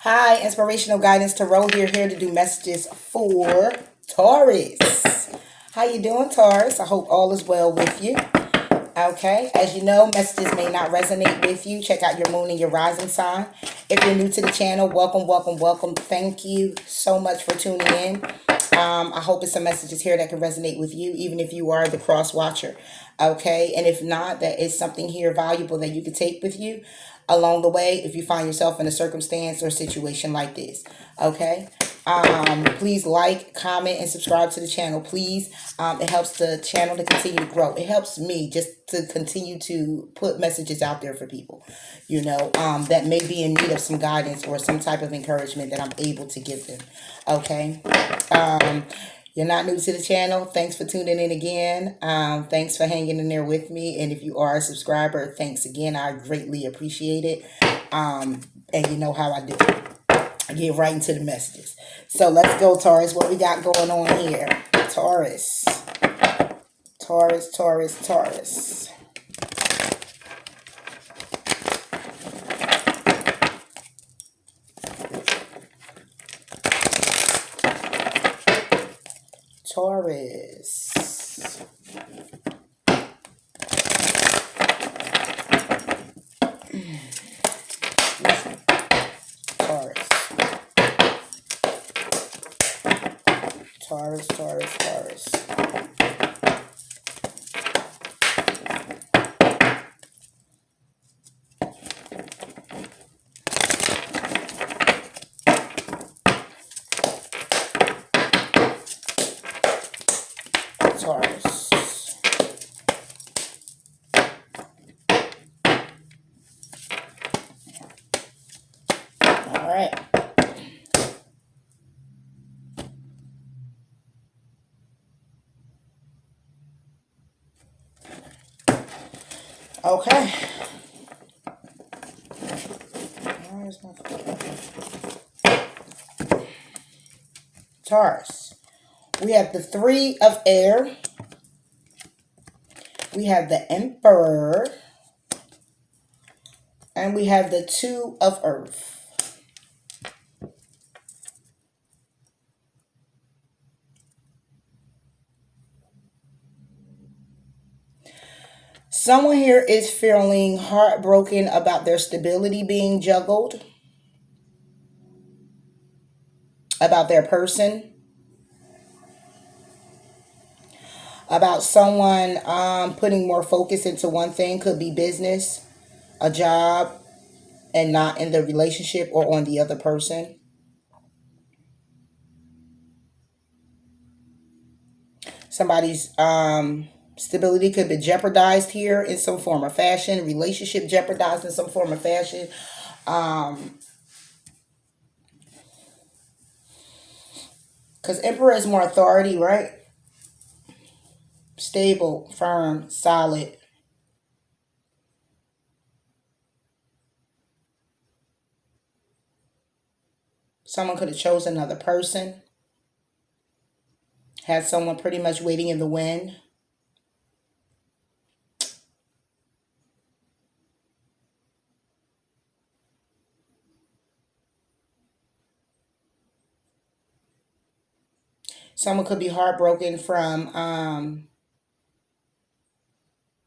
Hi, Inspirational Guidance Tarot here to do messages for Taurus. How you doing, Taurus? I hope all is well with you. Okay, as you know, messages may not resonate with you. Check out your moon and your rising sign. If you're new to the channel, welcome. Thank you so much for tuning in. I hope it's some messages here that can resonate with you, even if you are the cross watcher. Okay, and if not, that is something here valuable that you can take with you along the way if you find yourself in a circumstance or situation like this. Okay, please like, comment, and subscribe to the channel, please. It helps the channel to continue to grow. It helps me just to continue to put messages out there for people, that may be in need of some guidance or some type of encouragement that I'm able to give them. Okay. You're not new to the channel. Thanks for tuning in again. Thanks for hanging in there with me. And if you are a subscriber, thanks again. I greatly appreciate it. And you know how I do. I get right into the messages. So let's go, Taurus. What we got going on here? Taurus. Taurus. Taurus. Taurus. All right. Okay. Taurus. We have the Three of Air. We have the Emperor. And we have the Two of Earth. Someone here is feeling heartbroken about their stability being juggled, about their person, about someone putting more focus into one thing. Could be business, a job, and not in the relationship or on the other person. Somebody's stability could be jeopardized here in some form or fashion. Relationship jeopardized in some form or fashion. Because Emperor is more authority, right? Stable, firm, solid. Someone could have chosen another person. Had someone pretty much waiting in the wind. Someone could be heartbroken from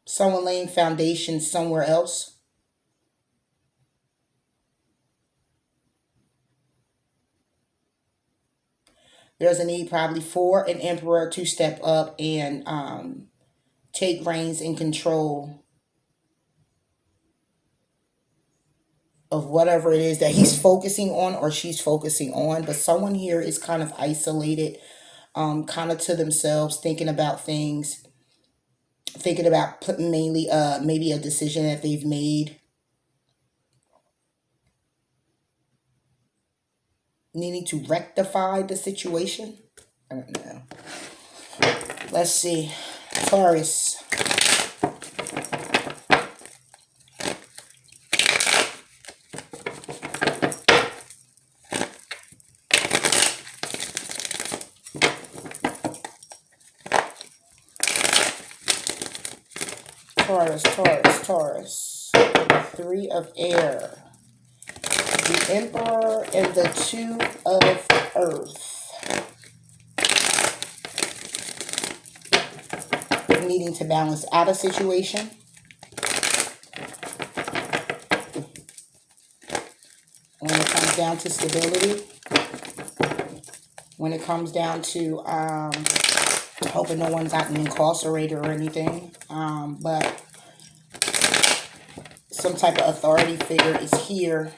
someone laying foundation somewhere else. There's a need probably for an Emperor to step up and take reins and control of whatever it is that he's focusing on or she's focusing on. But someone here is kind of isolated, kind of to themselves, thinking about things, thinking about mainly maybe a decision that they've made, needing to rectify the situation. I don't know. Let's see. Taurus. Taurus. Three of Air. The Emperor and the Two of Earth. Needing to balance out a situation. When it comes down to stability. When it comes down to hoping no one's gotten incarcerated or anything. But some type of authority figure is here.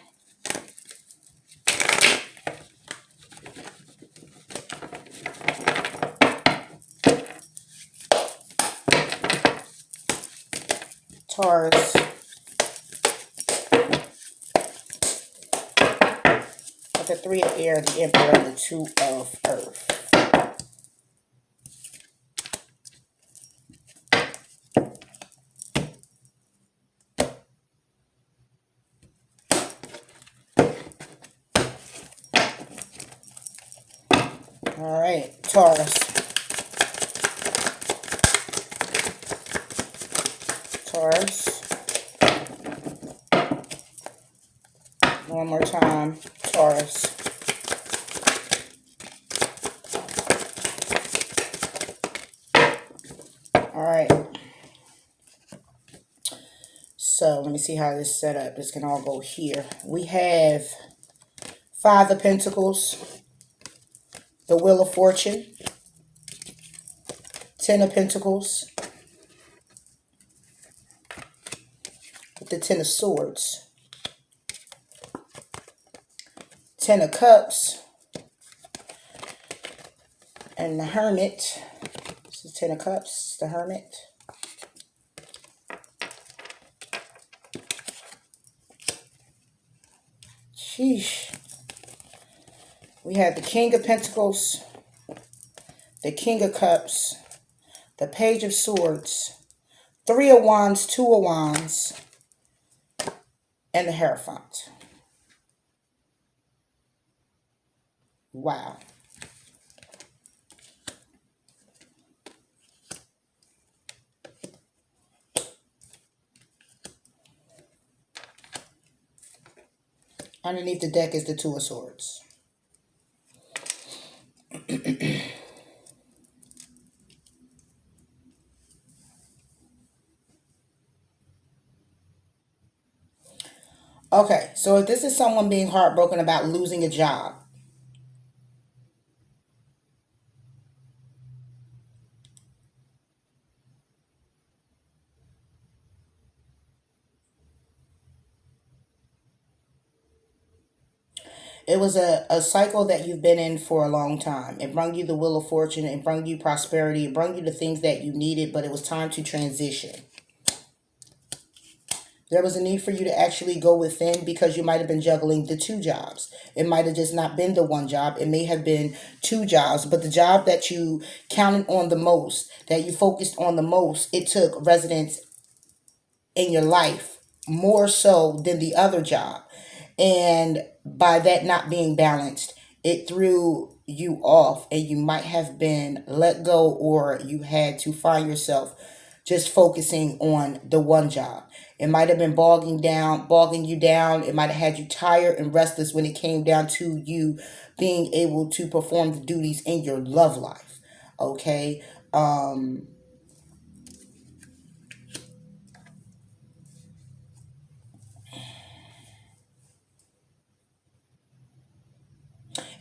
Taurus. With the Three of Air, the Emperor, and the Two of Earth. All right, Taurus. Taurus. One more time, Taurus. All right. So let me see how this is set up. This can all go here. We have Five of Pentacles, the Wheel of Fortune, Ten of Pentacles, with the Ten of Swords, Ten of Cups, and the Hermit. This is Ten of Cups, the Hermit. Sheesh. We have the King of Pentacles, the King of Cups, the Page of Swords, Three of Wands, Two of Wands, and the Hierophant. Wow. Underneath the deck is the Two of Swords. Okay, so if this is someone being heartbroken about losing a job, it was a cycle that you've been in for a long time. It brought you the Wheel of Fortune. It brought you prosperity. It brought you the things that you needed, but it was time to transition. There was a need for you to actually go within because you might have been juggling the two jobs. It might have just not been the one job. It may have been two jobs, but the job that you counted on the most, that you focused on the most, it took residence in your life more so than the other job. And by that not being balanced, it threw you off and you might have been let go, or you had to find yourself just focusing on the one job. It might have been bogging you down. It might have had you tired and restless when it came down to you being able to perform the duties in your love life. Okay.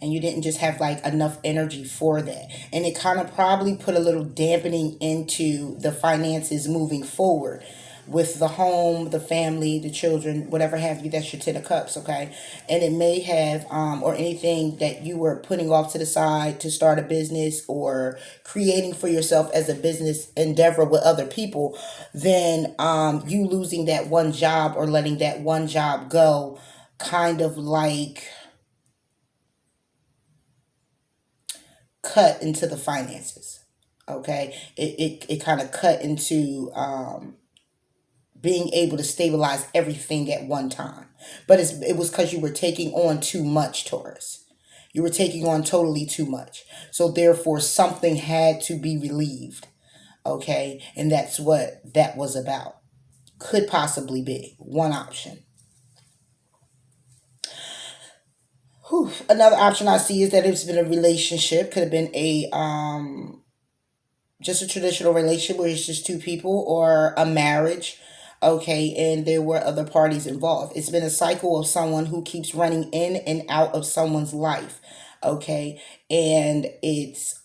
And you didn't just have like enough energy for that. And it kind of probably put a little dampening into the finances moving forward with the home, the family, the children, whatever have you. That's your Ten of Cups, okay? And it may have, or anything that you were putting off to the side to start a business or creating for yourself as a business endeavor with other people, then you losing that one job or letting that one job go kind of like cut into the finances. Okay, it kind of cut into being able to stabilize everything at one time. But it was because you were taking on too much, Taurus. You were taking on totally too much. So therefore something had to be relieved. Okay, and that's what that was about. Could possibly be one option. Another option I see is that it's been a relationship, could have been a just a traditional relationship where it's just two people, or a marriage. Okay, and there were other parties involved. It's been a cycle of someone who keeps running in and out of someone's life. Okay, and it's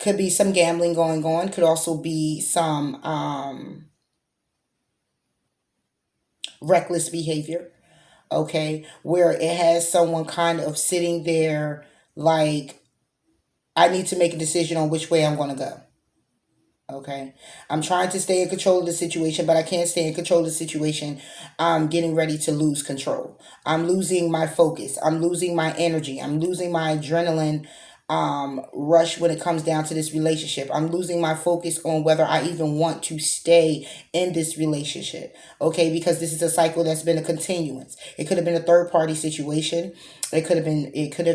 could be some gambling going on, could also be some reckless behavior. Okay, where it has someone kind of sitting there like, I need to make a decision on which way I'm going to go. Okay. I'm trying to stay in control of the situation, but I can't stay in control of the situation. I'm getting ready to lose control. I'm losing my focus. I'm losing my energy. I'm losing my adrenaline rush when it comes down to this relationship. I'm losing my focus on whether I even want to stay in this relationship. Okay, because this is a cycle that's been a continuance. It could have been a third party situation. It could have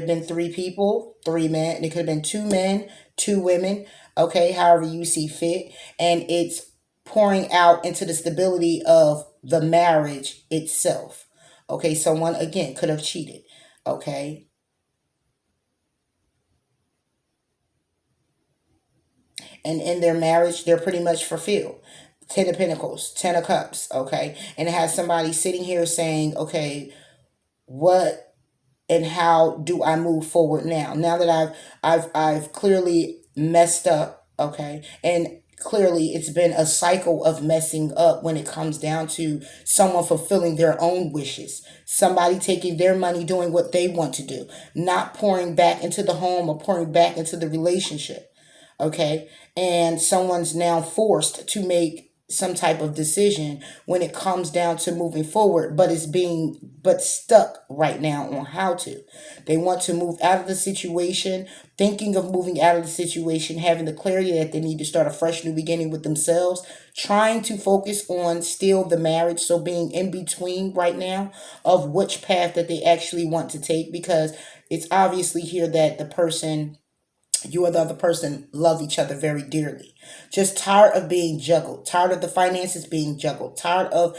been three people, three men. It could have been two men, two women. Okay, however you see fit, and it's pouring out into the stability of the marriage itself. Okay, someone again could have cheated. Okay, and in their marriage they're pretty much fulfilled. Ten of Pentacles, Ten of Cups. Okay, and it has somebody sitting here saying, okay, what and how do I move forward now? Now that I've clearly messed up, okay, and clearly it's been a cycle of messing up when it comes down to someone fulfilling their own wishes, somebody taking their money, doing what they want to do, not pouring back into the home or pouring back into the relationship. Okay, and someone's now forced to make some type of decision when it comes down to moving forward, but it's being but stuck right now on how to. They want to move out of the situation, thinking of moving out of the situation, having the clarity that they need to start a fresh new beginning with themselves, trying to focus on still the marriage, so being in between right now of which path that they actually want to take, because it's obviously here that the person, you or the other person, love each other very dearly. Just tired of being juggled, tired of the finances being juggled, tired of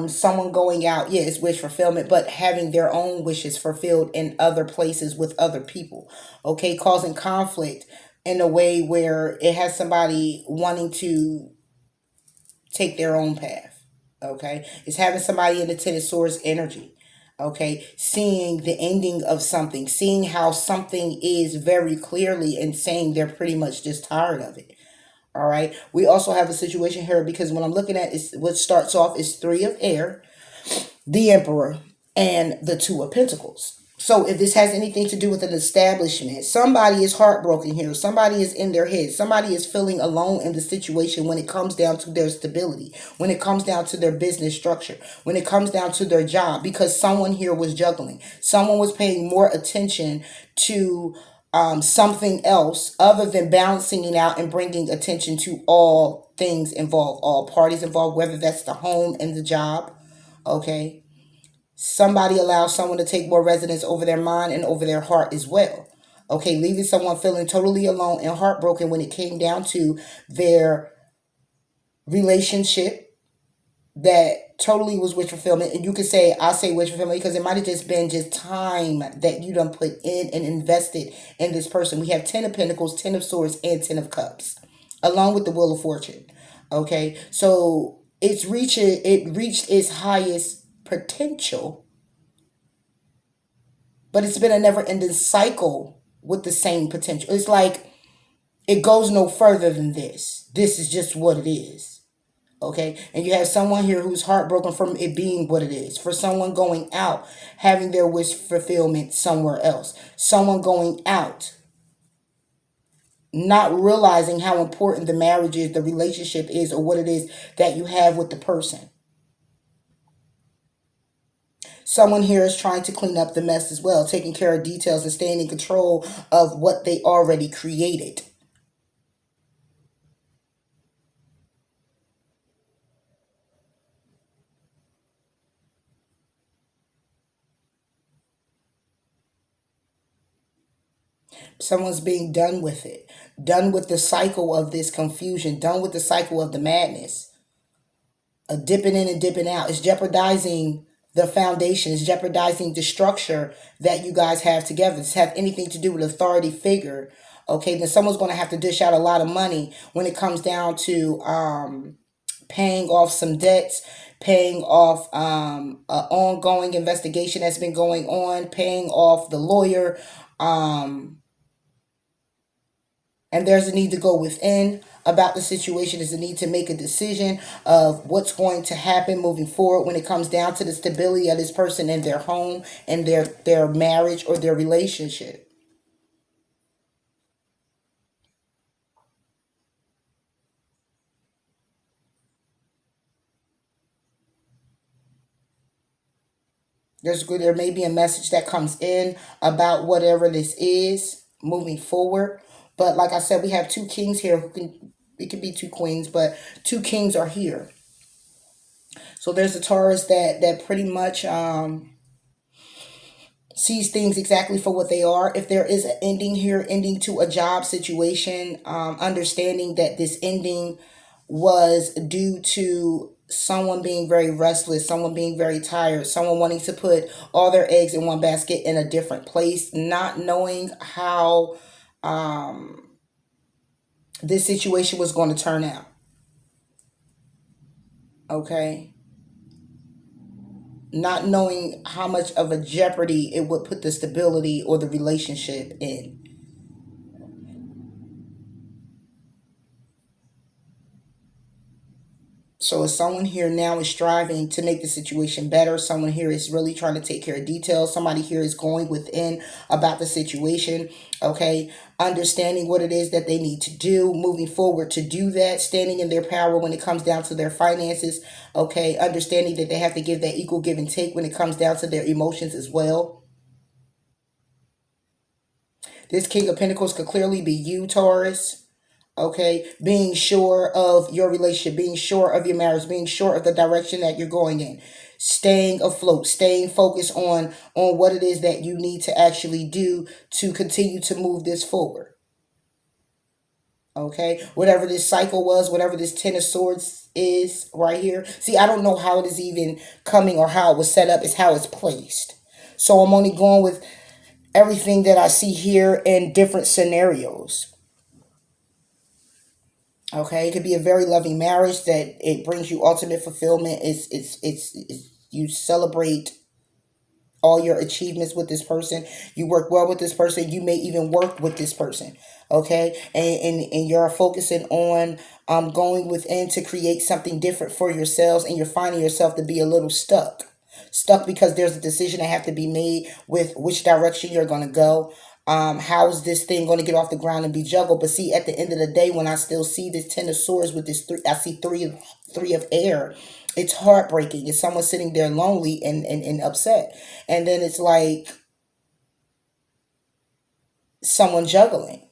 someone going out, yeah, it's wish fulfillment, but having their own wishes fulfilled in other places with other people. Okay, causing conflict in a way where it has somebody wanting to take their own path. Okay, it's having somebody in the Ten of Swords energy. Okay, seeing the ending of something, seeing how something is very clearly, and saying they're pretty much just tired of it. All right, we also have a situation here because when I'm looking at is what starts off is Three of Air, the Emperor, and the Two of Pentacles. So if this has anything to do with an establishment, somebody is heartbroken here. Somebody is in their head. Somebody is feeling alone in the situation when it comes down to their stability, when it comes down to their business structure, when it comes down to their job, because someone here was juggling. Someone was paying more attention to something else other than balancing it out and bringing attention to all things involved, all parties involved, whether that's the home and the job. Okay, somebody allows someone to take more residence over their mind and over their heart as well. Okay, leaving someone feeling totally alone and heartbroken when it came down to their relationship that totally was wish fulfillment. And you could say, I say wish fulfillment because it might have just been just time that you done put in and invested in this person. We have Ten of Pentacles, Ten of Swords, and Ten of Cups, along with the Wheel of Fortune. Okay, so it reached its highest potential, but it's been a never ending cycle with the same potential. It's like it goes no further than this. This is just what it is. Okay, and you have someone here who's heartbroken from it being what it is. For someone going out, having their wish fulfillment somewhere else. Someone going out, not realizing how important the marriage is, the relationship is, or what it is that you have with the person. Someone here is trying to clean up the mess as well, taking care of details and staying in control of what they already created. Someone's being done with it, done with the cycle of this confusion, done with the cycle of the madness, dipping in and dipping out. It's jeopardizing the foundation. It's jeopardizing the structure that you guys have together. Does have anything to do with authority figure? Okay, then someone's going to have to dish out a lot of money when it comes down to paying off some debts, paying off an ongoing investigation that's been going on, paying off the lawyer. And there's a need to go within about the situation. There's a need to make a decision of what's going to happen moving forward when it comes down to the stability of this person in their home and their marriage or their relationship. There may be a message that comes in about whatever this is moving forward. But like I said, we have two kings here who can, it could be two queens, but two kings are here. So there's a Taurus that pretty much sees things exactly for what they are. If there is an ending here, ending to a job situation, understanding that this ending was due to someone being very restless, someone being very tired, someone wanting to put all their eggs in one basket in a different place, not knowing how this situation was going to turn out. Okay. Not knowing how much of a jeopardy it would put the stability or the relationship in. So if someone here now is striving to make the situation better, someone here is really trying to take care of details, somebody here is going within about the situation, okay, understanding what it is that they need to do, moving forward to do that, standing in their power when it comes down to their finances, okay, understanding that they have to give that equal give and take when it comes down to their emotions as well. This King of Pentacles could clearly be you, Taurus. Okay, being sure of your relationship, being sure of your marriage, being sure of the direction that you're going in, staying afloat, staying focused on what it is that you need to actually do to continue to move this forward. Okay, whatever this cycle was, whatever this Ten of Swords is right here. See, I don't know how it is even coming or how it was set up. It's how it's placed. So I'm only going with everything that I see here in different scenarios. Okay, it could be a very loving marriage that it brings you ultimate fulfillment. It's you celebrate all your achievements with this person. You work well with this person. You may even work with this person. Okay, and you're focusing on going within to create something different for yourselves, and you're finding yourself to be a little stuck because there's a decision that have to be made with which direction you're going to go. How's this thing going to get off the ground and be juggled? But see, at the end of the day, when I still see this Ten of Swords with this three, I see three of air. It's heartbreaking. It's someone sitting there lonely and upset, and then it's like someone juggling,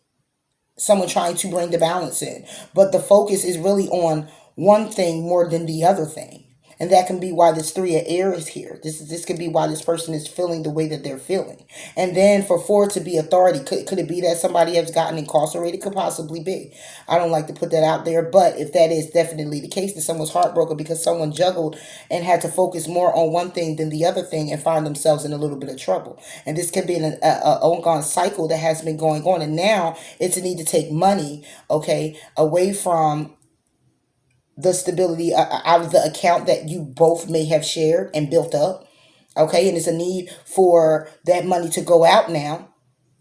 someone trying to bring the balance in, but the focus is really on one thing more than the other thing. And that can be why this three of air is here. This could be why this person is feeling the way that they're feeling. And then for four to be authority, could it be that somebody has gotten incarcerated? Could possibly be. I don't like to put that out there, but if that is definitely the case, then someone's heartbroken because someone juggled and had to focus more on one thing than the other thing and find themselves in a little bit of trouble. And this could be an ongoing cycle that has been going on. And now it's a need to take money, okay, away from the stability out of the account that you both may have shared and built up. Okay, and it's a need for that money to go out now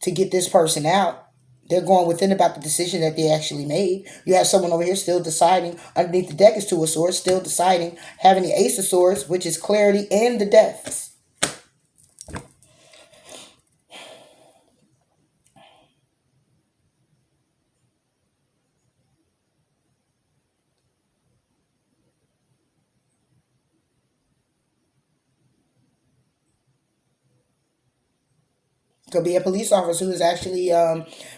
to get this person out. They're going within about the decision that they actually made. You have someone over here still deciding. Underneath the deck is Two of Swords, still deciding. Having the Ace of Swords, which is clarity and the deaths. Could be a police officer who is actually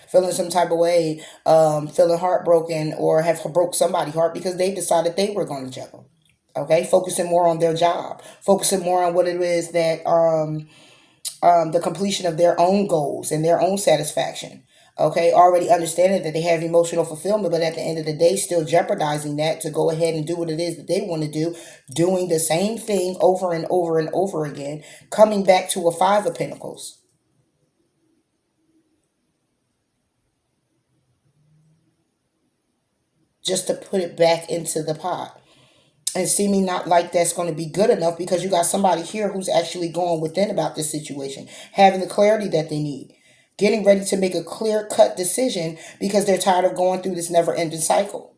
feeling some type of way, feeling heartbroken, or have broke somebody's heart because they decided they were going to juggle. Okay, focusing more on their job, focusing more on what it is that the completion of their own goals and their own satisfaction. Okay, already understanding that they have emotional fulfillment, but at the end of the day, still jeopardizing that to go ahead and do what it is that they want to do, doing the same thing over and over and over again, coming back to a Five of Pentacles. Just to put it back into the pot. And seeming not like that's going to be good enough because you got somebody here who's actually going within about this situation, having the clarity that they need, getting ready to make a clear cut decision because they're tired of going through this never ending cycle.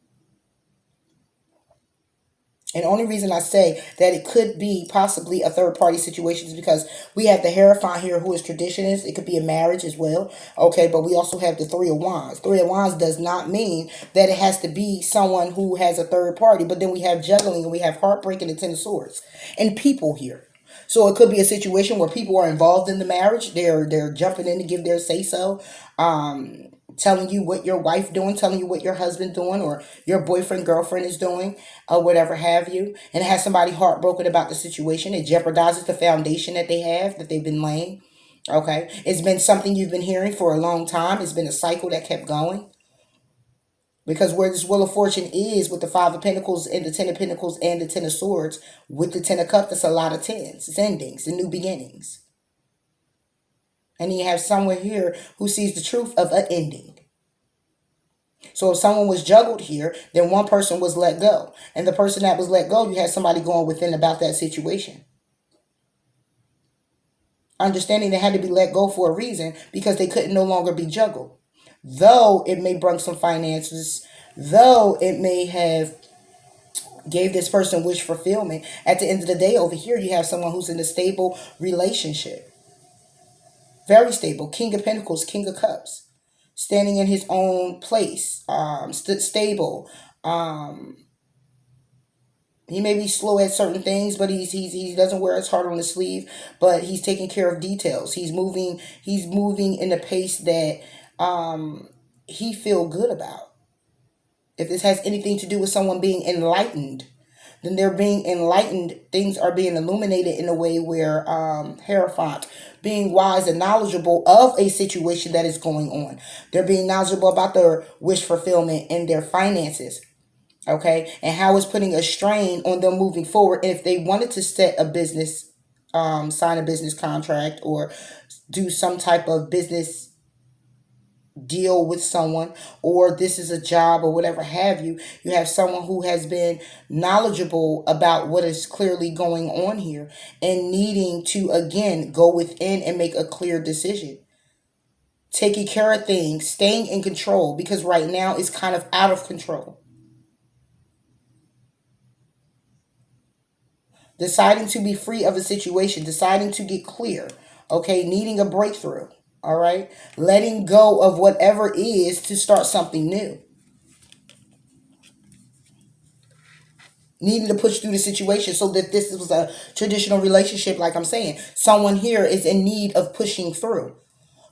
And the only reason I say that it could be possibly a third party situation is because we have the Hierophant here who is traditionist. It could be a marriage as well. Okay, but we also have the Three of Wands. Three of Wands does not mean that it has to be someone who has a third party. But then we have juggling and we have heartbreak and the Ten of Swords. And people here. So it could be a situation where people are involved in the marriage. They're jumping in to give their say so. Telling you what your wife doing, telling you what your husband doing, or your boyfriend, girlfriend is doing, or whatever have you. And it has somebody heartbroken about the situation. It jeopardizes the foundation that they have, that they've been laying. Okay. It's been something you've been hearing for a long time. It's been a cycle that kept going. Because where this Wheel of Fortune is with the Five of Pentacles and the Ten of Pentacles and the Ten of Swords, with the Ten of Cups, that's a lot of tens. It's endings and new beginnings. And you have someone here who sees the truth of an ending. So if someone was juggled here, then one person was let go. And the person that was let go, you had somebody going within about that situation. Understanding they had to be let go for a reason because they couldn't no longer be juggled. Though it may bring some finances, though it may have gave this person wish fulfillment, at the end of the day over here you have someone who's in a stable relationship. Very stable. King of Pentacles, King of Cups. Standing in his own place. Stable. He may be slow at certain things, but he doesn't wear his heart on his sleeve, but he's taking care of details. He's moving in a pace that he feel good about. If this has anything to do with someone being enlightened, then they're being enlightened. Things are being illuminated in a way where Hierophant, being wise and knowledgeable of a situation that is going on. They're being knowledgeable about their wish fulfillment and their finances. Okay, and how it's putting a strain on them moving forward. If they wanted to set a business, sign a business contract or do some type of business deal with someone, or this is a job or whatever have you, you have someone who has been knowledgeable about what is clearly going on here and needing to again go within and make a clear decision, taking care of things, staying in control, because right now it's kind of out of control. Deciding to be free of a situation, deciding to get clear, okay, needing a breakthrough. All right. Letting go of whatever is to start something new. Needing to push through the situation so that this was a traditional relationship, like I'm saying. Someone here is in need of pushing through.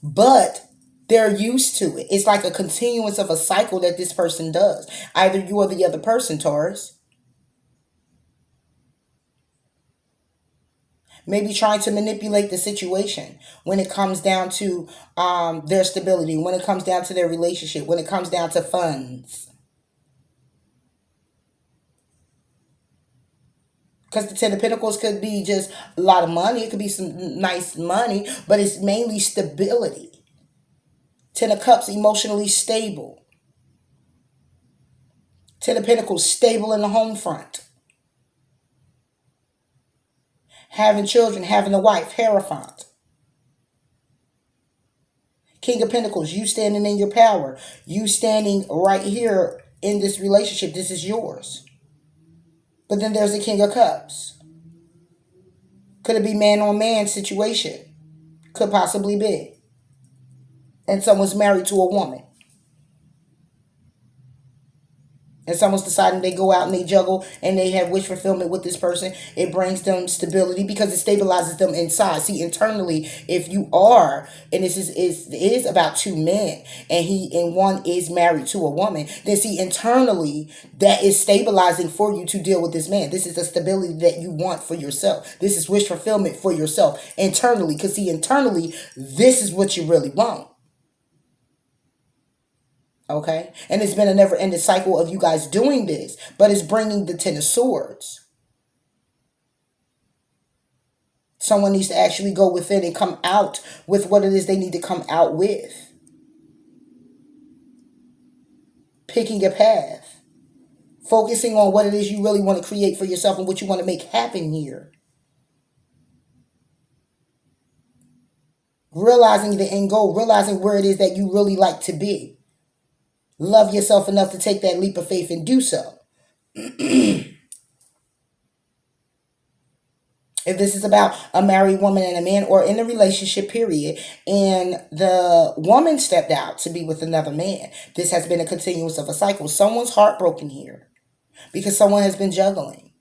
But they're used to it. It's like a continuance of a cycle that this person does. Either you or the other person, Taurus. Maybe trying to manipulate the situation when it comes down to their stability, when it comes down to their relationship, when it comes down to funds. Because the Ten of Pentacles could be just a lot of money. It could be some nice money, but it's mainly stability. Ten of Cups, emotionally stable. Ten of Pentacles, stable in the home front. Having children, having a wife, Hierophant. King of Pentacles, you standing in your power. You standing right here in this relationship. This is yours. But then there's the King of Cups. Could it be man on man situation? Could possibly be. And someone's married to a woman. And someone's deciding they go out and they juggle and they have wish fulfillment with this person. It brings them stability because it stabilizes them inside. See, internally, if you are, and this is about two men, and one is married to a woman, then see, internally, that is stabilizing for you to deal with this man. This is the stability that you want for yourself. This is wish fulfillment for yourself internally. Because see, internally, this is what you really want. Okay? And it's been a never ending cycle of you guys doing this, but it's bringing the Ten of Swords. Someone needs to actually go within and come out with what it is they need to come out with. Picking a path. Focusing on what it is you really want to create for yourself and what you want to make happen here. Realizing the end goal. Realizing where it is that you really like to be. Love yourself enough to take that leap of faith and do so. If this is about a married woman and a man, or in a relationship period, and the woman stepped out to be with another man, this has been a continuance of a cycle. Someone's heartbroken here because someone has been juggling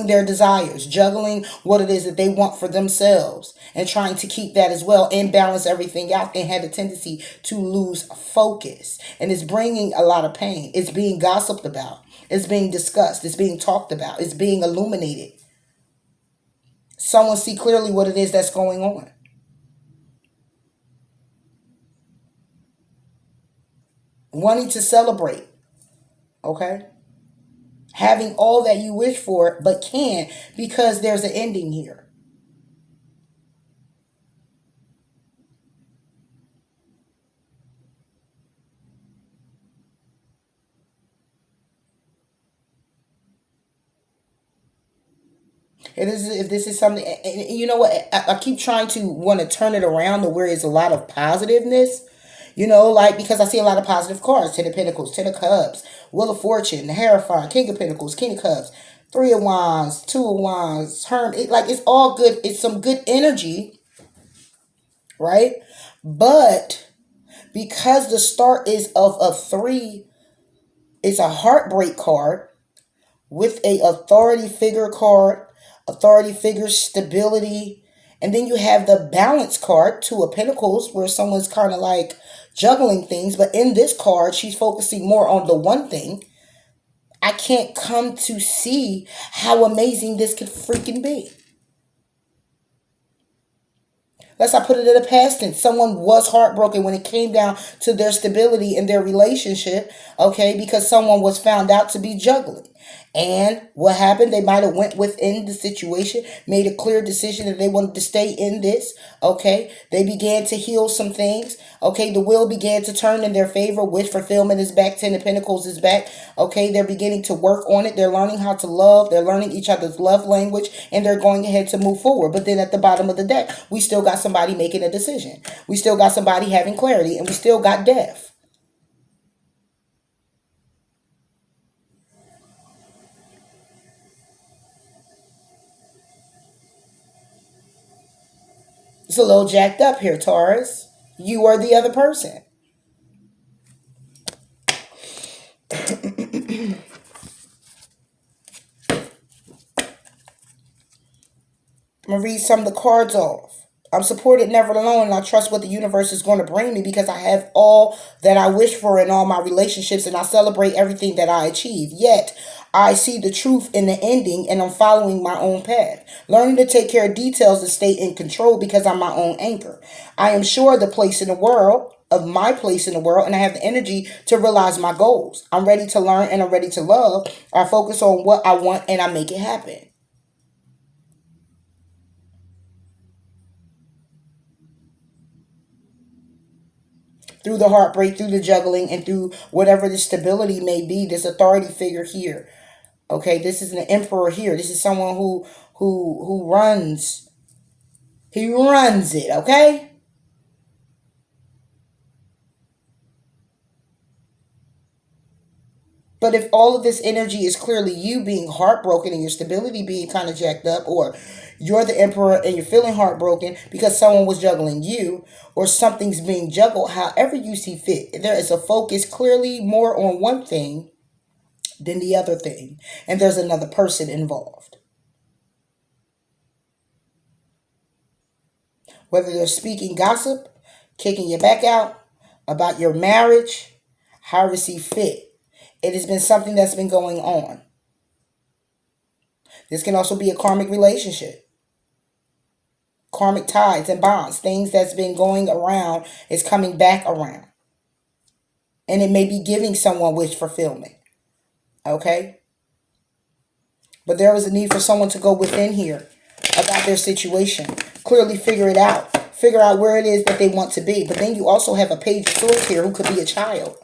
their desires, juggling what it is that they want for themselves, and trying to keep that as well and balance everything out, and had a tendency to lose focus. And it's bringing a lot of pain. It's being gossiped about. It's being discussed. It's being talked about. It's being illuminated. Someone see clearly what it is that's going on. Wanting to celebrate. Okay? Having all that you wish for, but can't because there's an ending here. If this is something, and you know what, I keep trying to want to turn it around to where it's a lot of positiveness. Like, because I see a lot of positive cards. Ten of Pentacles, Ten of Cups, Wheel of Fortune, the Hierophant, King of Pentacles, King of Cups, Three of Wands, Two of Wands, Hermit. Like, it's all good. It's some good energy, right? But because the start is of a 3, it's a heartbreak card with a authority figure card, authority figure stability. And then you have the balance card, Two of Pentacles, where someone's kind of like juggling things. But in this card, she's focusing more on the one thing. I can't come to see how amazing this could freaking be. Let's not put it in the past tense. Someone was heartbroken when it came down to their stability in their relationship, okay, because someone was found out to be juggling. And what happened? They might have went within the situation, made a clear decision that they wanted to stay in this, okay? They began to heal some things, okay? The wheel began to turn in their favor. Wish fulfillment is back. Ten of Pentacles is back, okay? They're beginning to work on it. They're learning how to love. They're learning each other's love language, and they're going ahead to move forward. But then at the bottom of the deck, we still got somebody making a decision. We still got somebody having clarity, and we still got death. It's a little jacked up here, Taurus. You are the other person. I'm going to read some of the cards off. I'm supported, never alone, and I trust what the universe is going to bring me because I have all that I wish for in all my relationships, and I celebrate everything that I achieve. Yet, I see the truth in the ending, and I'm following my own path. Learning to take care of details and stay in control because I'm my own anchor. I am sure of the place in the world, of my place in the world, and I have the energy to realize my goals. I'm ready to learn and I'm ready to love. I focus on what I want and I make it happen. Through the heartbreak, through the juggling, and through whatever the stability may be, this authority figure here. Okay, this is an emperor here. This is someone who runs. He runs it, okay? But if all of this energy is clearly you being heartbroken and your stability being kind of jacked up, or you're the emperor and you're feeling heartbroken because someone was juggling you, or something's being juggled, however you see fit, there is a focus clearly more on one thing than the other thing. And there's another person involved. Whether they're speaking gossip, kicking your back out about your marriage, however you see fit. It has been something that's been going on. This can also be a karmic relationship. Karmic ties and bonds. Things that's been going around is coming back around. And it may be giving someone wish fulfillment. Okay? But there is a need for someone to go within here about their situation. Clearly figure it out. Figure out where it is that they want to be. But then you also have a Page of Swords here who could be a child.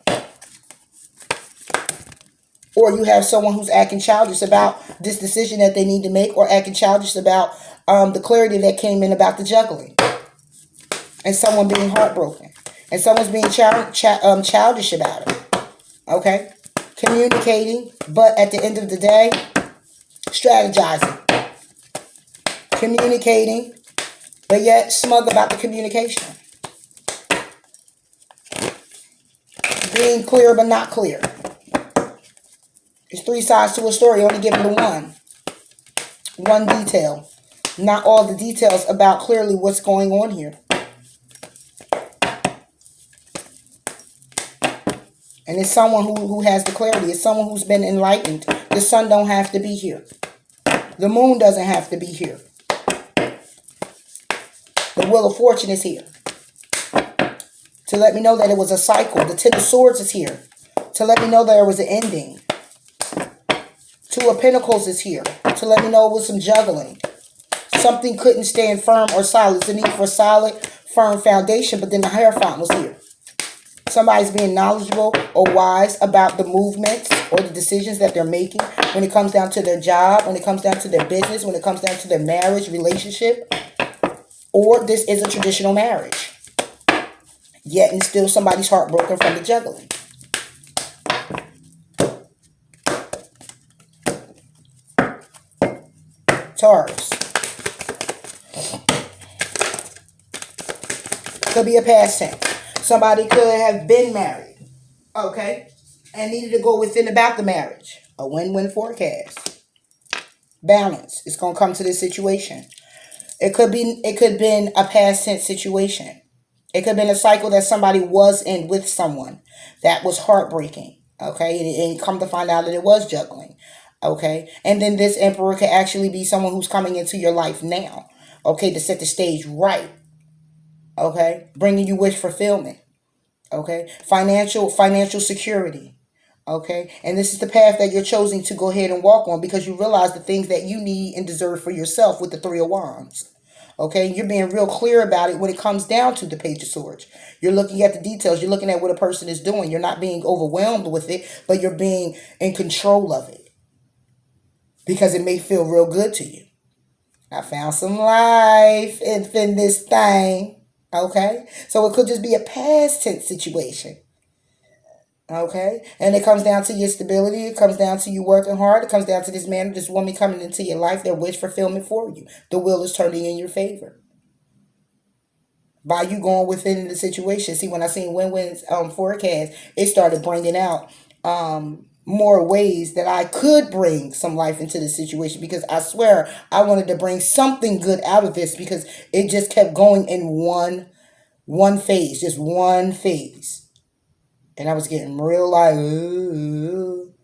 Or you have someone who's acting childish about this decision that they need to make, or acting childish about the clarity that came in about the juggling. And someone being heartbroken. And someone's being childish about it. Okay? Communicating, but at the end of the day, strategizing. Communicating, but yet smug about the communication. Being clear but not clear. There's 3 sides to a story, only given to one. One detail. Not all the details about clearly what's going on here. And it's someone who has the clarity. It's someone who's been enlightened. The sun don't have to be here. The moon doesn't have to be here. The Wheel of Fortune is here to let me know that it was a cycle. The Ten of Swords is here to let me know that there was an ending. 2 of Pentacles is here to let me know it was some juggling. Something couldn't stand firm or solid. It's a need for a solid, firm foundation, but then the Hierophant was here. Somebody's being knowledgeable or wise about the movements or the decisions that they're making when it comes down to their job, when it comes down to their business, when it comes down to their marriage, relationship. Or this is a traditional marriage. Yet and still somebody's heartbroken from the juggling. Taurus. Could be a past tense. Somebody could have been married. Okay? And needed to go within about the marriage. A win-win forecast. Balance is going to come to this situation. It could have been a past tense situation. It could have been a cycle that somebody was in with someone that was heartbreaking. Okay? And come to find out that it was juggling. Okay? And then this Emperor could actually be someone who's coming into your life now. Okay? To set the stage right. Okay? Bringing you wish fulfillment. Okay? Financial security. Okay? And this is the path that you're choosing to go ahead and walk on because you realize the things that you need and deserve for yourself with the 3 of Wands. Okay? You're being real clear about it when it comes down to the Page of Swords. You're looking at the details. You're looking at what a person is doing. You're not being overwhelmed with it, but you're being in control of it because it may feel real good to you. I found some life in this thing. Okay? So it could just be a past tense situation. Okay? And it comes down to your stability. It comes down to you working hard. It comes down to this man or this woman coming into your life, their wish fulfillment for you. The wheel is turning in your favor. By you going within the situation. See, when I seen win-win's forecast, it started bringing out more ways that I could bring some life into the situation because I swear I wanted to bring something good out of this because it just kept going in one phase, just one phase. And I was getting real like, ooh.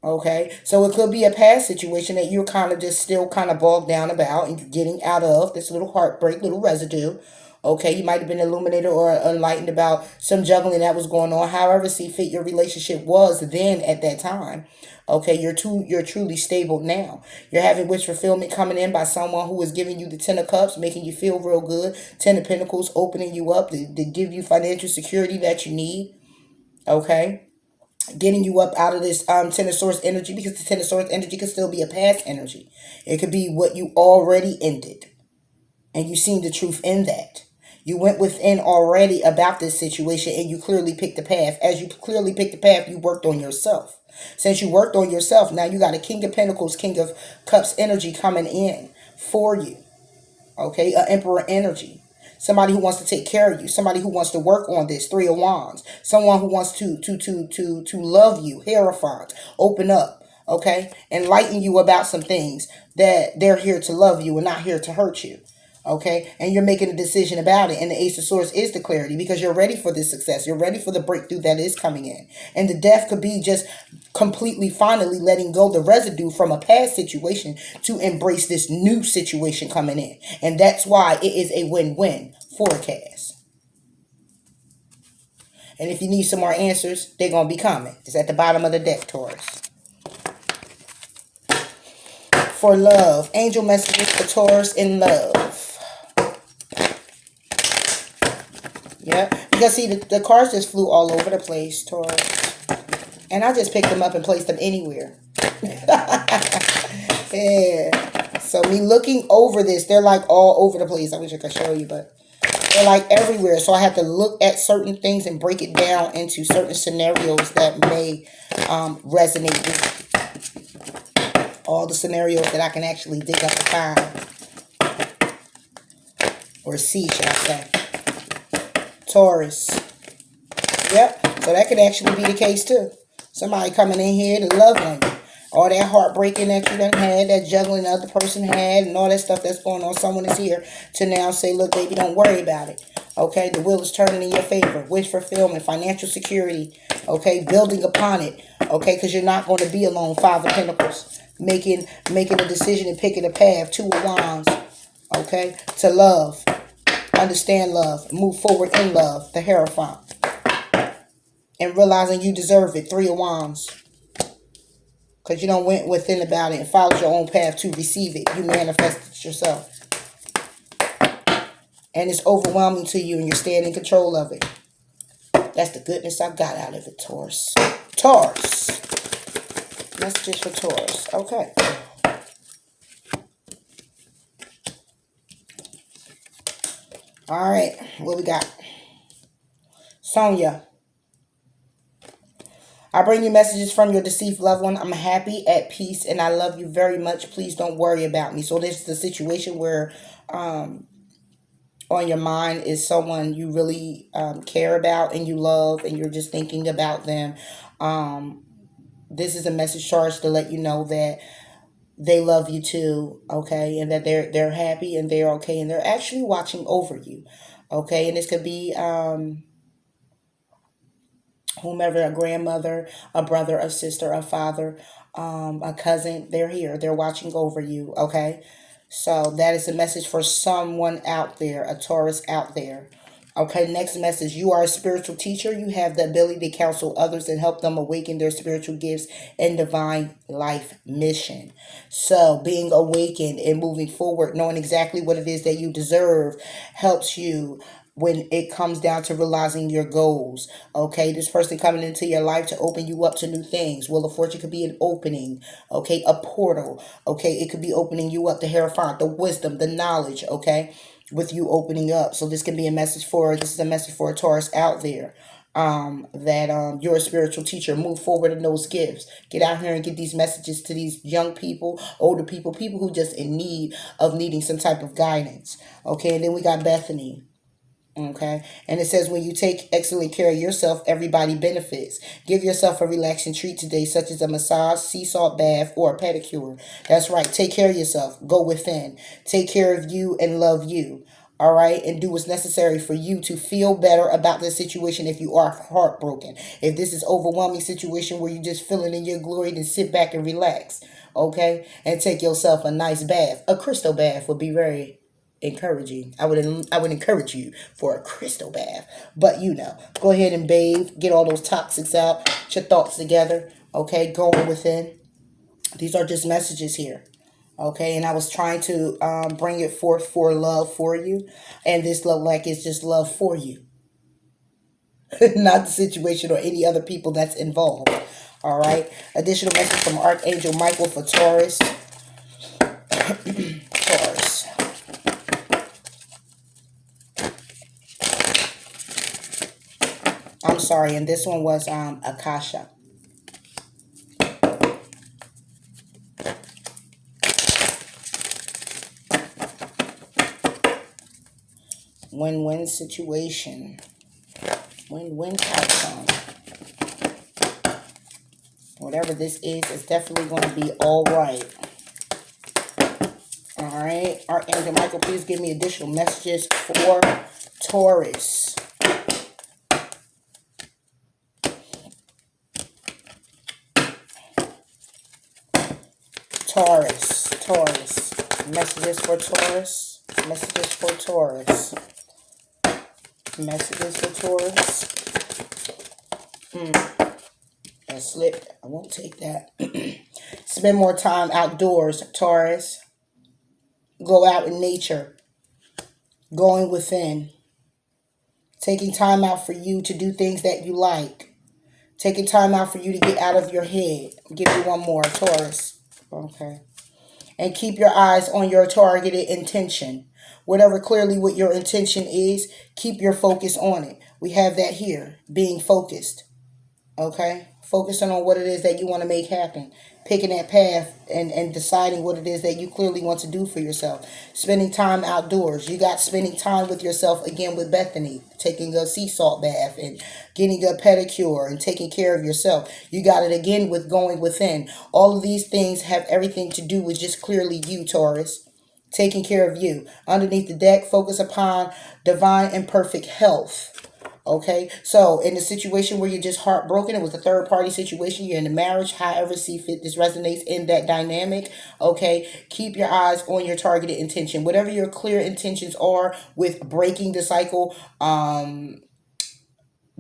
Okay, so it could be a past situation that you're kind of just still kind of bogged down about and you're getting out of this little heartbreak, little residue. Okay, you might have been illuminated or enlightened about some juggling that was going on. However, see fit your relationship was then at that time. Okay, you're truly stable now. You're having wish fulfillment coming in by someone who is giving you the 10 of Cups, making you feel real good. 10 of Pentacles opening you up to give you financial security that you need. Okay, getting you up out of this 10 of Swords energy because the 10 of Swords energy could still be a past energy. It could be what you already ended, and you seen the truth in that. You went within already about this situation and you clearly picked the path. As you clearly picked the path, you worked on yourself. Since you worked on yourself, now you got a King of Pentacles, King of Cups energy coming in for you. Okay, an Emperor energy. Somebody who wants to take care of you. Somebody who wants to work on this. 3 of Wands. Someone who wants to love you. Hierophant. Open up. Okay, enlighten you about some things that they're here to love you and not here to hurt you. Okay, and you're making a decision about it. And the Ace of Swords is the clarity because you're ready for this success. You're ready for the breakthrough that is coming in. And the Death could be just completely, finally letting go the residue from a past situation to embrace this new situation coming in. And that's why it is a win-win forecast. And if you need some more answers, they're going to be coming. It's at the bottom of the deck, Taurus. For love, angel messages for Taurus in love. Yeah, because see, the cards just flew all over the place, Taurus. And I just picked them up and placed them anywhere. Yeah. So me looking over this, they're like all over the place. I wish I could show you, but they're like everywhere. So I have to look at certain things and break it down into certain scenarios that may resonate with all the scenarios that I can actually dig up and find. Or see, should I say. Taurus. Yep. So that could actually be the case too. Somebody coming in here to love on you. All that heartbreaking that you done had, that juggling the other person had, and all that stuff that's going on. Someone is here to now say, look, baby, don't worry about it. Okay, the wheel is turning in your favor. Wish fulfillment, financial security. Okay, building upon it. Okay, because you're not going to be alone. Five of Pentacles. Making a decision and picking a path. Two of Wands. Okay, to love. Understand love. Move forward in love. The Hierophant. And realizing you deserve it. Three of Wands. Because you don't went within about it and followed your own path to receive it. You manifested it yourself. And it's overwhelming to you and you're staying in control of it. That's the goodness I got out of it, Taurus. Taurus. Messages for Taurus. Okay. All right. What we got? Sonia. I bring you messages from your deceased loved one. I'm happy, at peace, and I love you very much. Please don't worry about me. So this is the situation where on your mind is someone you really care about and you love and you're just thinking about them. This is a message charged to let you know that they love you too, okay? And that they're happy and they're okay and they're actually watching over you, okay? And this could be whomever, a grandmother, a brother, a sister, a father, a cousin. They're here. They're watching over you, okay? So that is a message for someone out there, a Taurus out there. Okay, next message. You are a spiritual teacher. You have the ability to counsel others and help them awaken their spiritual gifts and divine life mission. So being awakened and moving forward, knowing exactly what it is that you deserve, helps you when it comes down to realizing your goals. Okay, this person coming into your life to open you up to new things. Wheel of Fortune could be an opening, okay, a portal, okay, it could be opening you up, the Hierophant, the wisdom, the knowledge, okay, with you opening up. So this is a message for a Taurus out there, that you're a spiritual teacher. Move forward in those gifts. Get out here and get these messages to these young people, older people, people who just in need of needing some type of guidance. Okay, and then we got Bethany. Okay, and it says when you take excellent care of yourself, everybody benefits. Give yourself a relaxing treat today, such as a massage, sea salt bath, or a pedicure. That's right. Take care of yourself. Go within. Take care of you and love you. All right, and do what's necessary for you to feel better about this situation. If you are heartbroken, if this is overwhelming situation where you're just feeling in your glory, then sit back and relax. Okay, and take yourself a nice bath. A crystal bath would be very encouraging. I would encourage you for a crystal bath, but go ahead and bathe, get all those toxics out, get your thoughts together. Okay, going within. These are just messages here. Okay, and I was trying to bring it forth for love for you, and this look like it's just love for you, not the situation or any other people that's involved. All right, additional message from Archangel Michael for Taurus. Taurus. I'm sorry, and this one was Akasha. Win-win situation. Win-win outcome. Whatever this is, it's definitely going to be all right. All right. Archangel Michael, please give me additional messages for Taurus. Taurus. Messages for Taurus. Messages for Taurus. Messages for Taurus. That slipped. I won't take that. Spend more time outdoors, Taurus. Go out in nature. Going within. Taking time out for you to do things that you like. Taking time out for you to get out of your head. I'll give you one more, Taurus. Okay. And keep your eyes on your targeted intention. Whatever clearly what your intention is, keep your focus on it. We have that here, being focused. Okay? Focusing on what it is that you want to make happen. Picking that path and deciding what it is that you clearly want to do for yourself. Spending time outdoors. You got spending time with yourself again with Bethany. Taking a sea salt bath and getting a pedicure and taking care of yourself. You got it again with going within. All of these things have everything to do with just clearly you, Taurus. Taking care of you. Underneath the deck, focus upon divine and perfect health. Okay, so in the situation where you're just heartbroken, it was a third party situation, you're in a marriage, however see fit this resonates in that dynamic. Okay, keep your eyes on your targeted intention. Whatever your clear intentions are with breaking the cycle,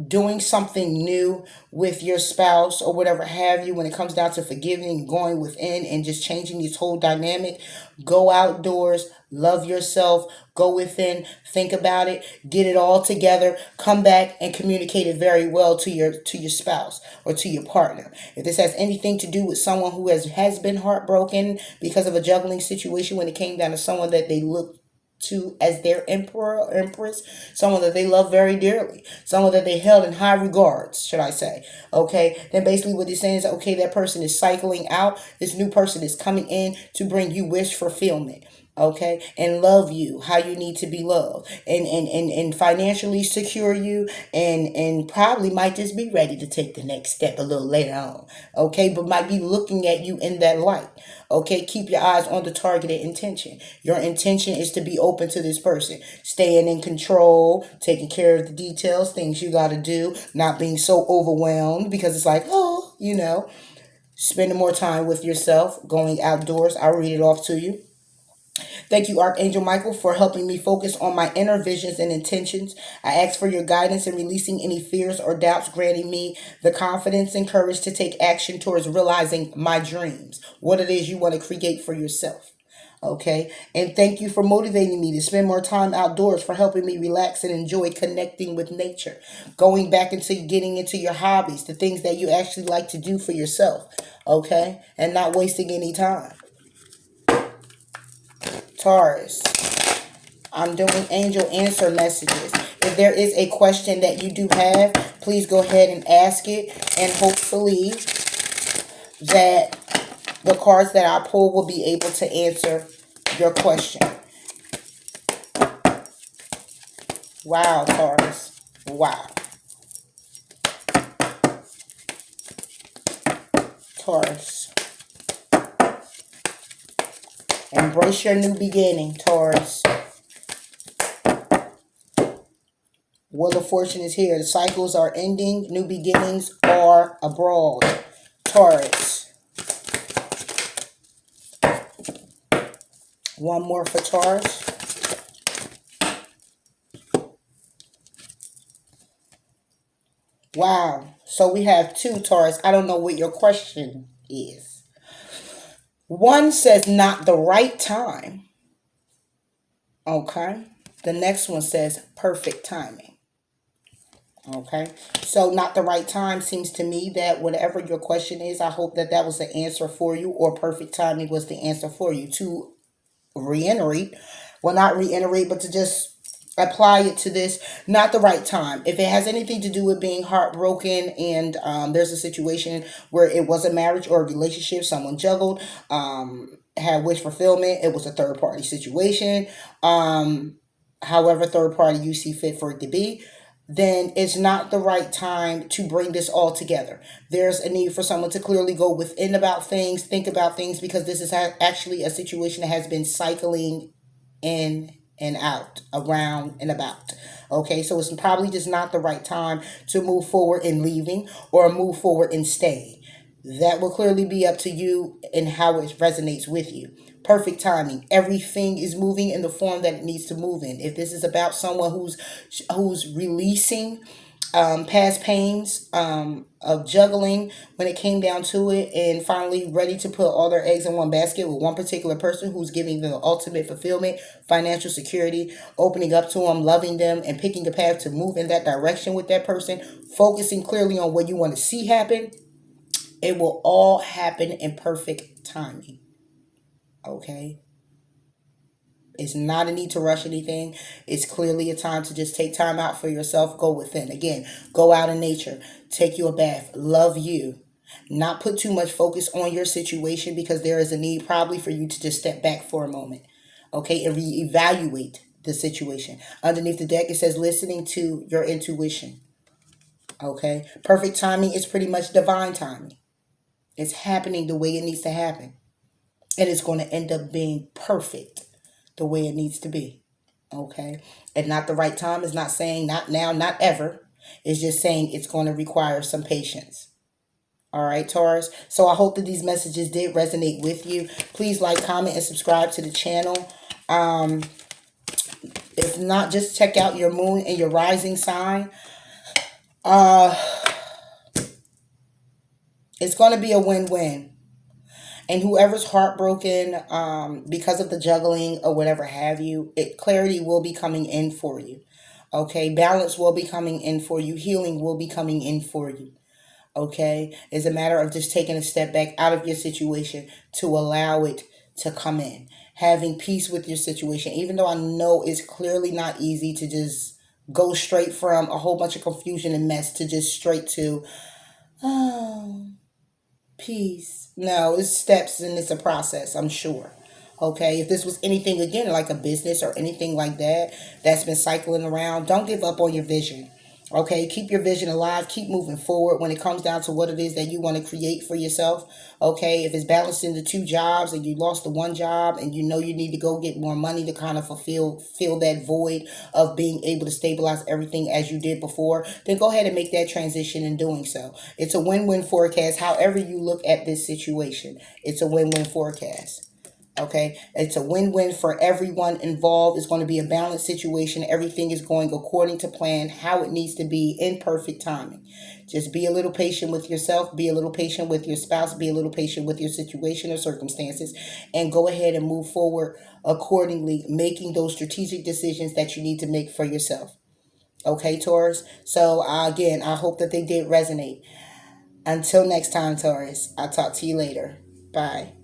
doing something new with your spouse or whatever have you, when it comes down to forgiving, going within and just changing this whole dynamic, go outdoors, love yourself, go within, think about it, get it all together, come back and communicate it very well to your spouse or to your partner. If this has anything to do with someone who has been heartbroken because of a juggling situation, when it came down to someone that they look to as their emperor or empress, someone that they love very dearly, someone that they held in high regards, should I say. Okay, then basically what they're saying is, okay, that person is cycling out, this new person is coming in to bring you wish fulfillment. Okay, and love you how you need to be loved, and financially secure you, and probably might just be ready to take the next step a little later on. Okay, but might be looking at you in that light. Okay, keep your eyes on the targeted intention. Your intention is to be open to this person, staying in control, taking care of the details, things you got to do, not being so overwhelmed because it's like, oh, spending more time with yourself, going outdoors. I'll read it off to you. Thank you, Archangel Michael, for helping me focus on my inner visions and intentions. I ask for your guidance in releasing any fears or doubts, granting me the confidence and courage to take action towards realizing my dreams, what it is you want to create for yourself. Okay, and thank you for motivating me to spend more time outdoors, for helping me relax and enjoy connecting with nature, going back into getting into your hobbies, the things that you actually like to do for yourself. Okay, and not wasting any time. Taurus, I'm doing angel answer messages. If there is a question that you do have, please go ahead and ask it. And hopefully that the cards that I pull will be able to answer your question. Wow, Taurus. Wow. Taurus. Embrace your new beginning, Taurus. Wheel of Fortune is here. The cycles are ending. New beginnings are abroad. Taurus. One more for Taurus. Wow. So we have two, Taurus. I don't know what your question is. One says not the right time. Okay. The next one says perfect timing. Okay, so not the right time seems to me that whatever your question is, I hope that that was the answer for you, or perfect timing was the answer for you. To reiterate, well, not reiterate, but to just apply it to this, not the right time. If it has anything to do with being heartbroken and there's a situation where it was a marriage or a relationship, someone juggled, had wish fulfillment, it was a third party situation, however third party you see fit for it to be, then it's not the right time to bring this all together. There's a need for someone to clearly go within about things, think about things, because this is actually a situation that has been cycling in and out, around and about. Okay, so it's probably just not the right time to move forward in leaving or move forward in staying. That will clearly be up to you and how it resonates with you. Perfect timing. Everything is moving in the form that it needs to move in. If this is about someone who's releasing past pains of juggling when it came down to it, and finally ready to put all their eggs in one basket with one particular person who's giving them the ultimate fulfillment, financial security, opening up to them, loving them, and picking a path to move in that direction with that person, focusing clearly on what you want to see happen. It will all happen in perfect timing. Okay? It's not a need to rush anything. It's clearly a time to just take time out for yourself. Go within. Again, go out in nature. Take you a bath. Love you. Not put too much focus on your situation, because there is a need probably for you to just step back for a moment. Okay, and reevaluate the situation. Underneath the deck, it says listening to your intuition. Okay, perfect timing is pretty much divine timing. It's happening the way it needs to happen. And it's going to end up being perfect the way it needs to be. Okay. And not the right time is not saying not now, not ever. It's just saying it's going to require some patience. All right, Taurus. So I hope that these messages did resonate with you. Please like, comment, and subscribe to the channel. Um, if not, just check out your moon and your rising sign. Uh, it's going to be a win-win. And whoever's heartbroken because of the juggling or whatever have you, clarity will be coming in for you. Okay, balance will be coming in for you. Healing will be coming in for you. Okay, it's a matter of just taking a step back out of your situation to allow it to come in. Having peace with your situation, even though I know it's clearly not easy to just go straight from a whole bunch of confusion and mess to just straight to, oh, peace. No, it's steps and it's a process, I'm sure. Okay, if this was anything again like a business or anything like that that's been cycling around, don't give up on your vision. Okay, keep your vision alive, keep moving forward when it comes down to what it is that you want to create for yourself. Okay, if it's balancing the two jobs and you lost the one job and you know you need to go get more money to kind of fill that void of being able to stabilize everything as you did before, then go ahead and make that transition in doing so. It's a win-win forecast. However you look at this situation, it's a win-win forecast. Okay, it's a win-win for everyone involved. It's going to be a balanced situation. Everything is going according to plan, how it needs to be, in perfect timing. Just be a little patient with yourself, be a little patient with your spouse, be a little patient with your situation or circumstances, and go ahead and move forward accordingly, making those strategic decisions that you need to make for yourself. Okay, Taurus? So again, I hope that they did resonate. Until next time, Taurus, I'll talk to you later. Bye.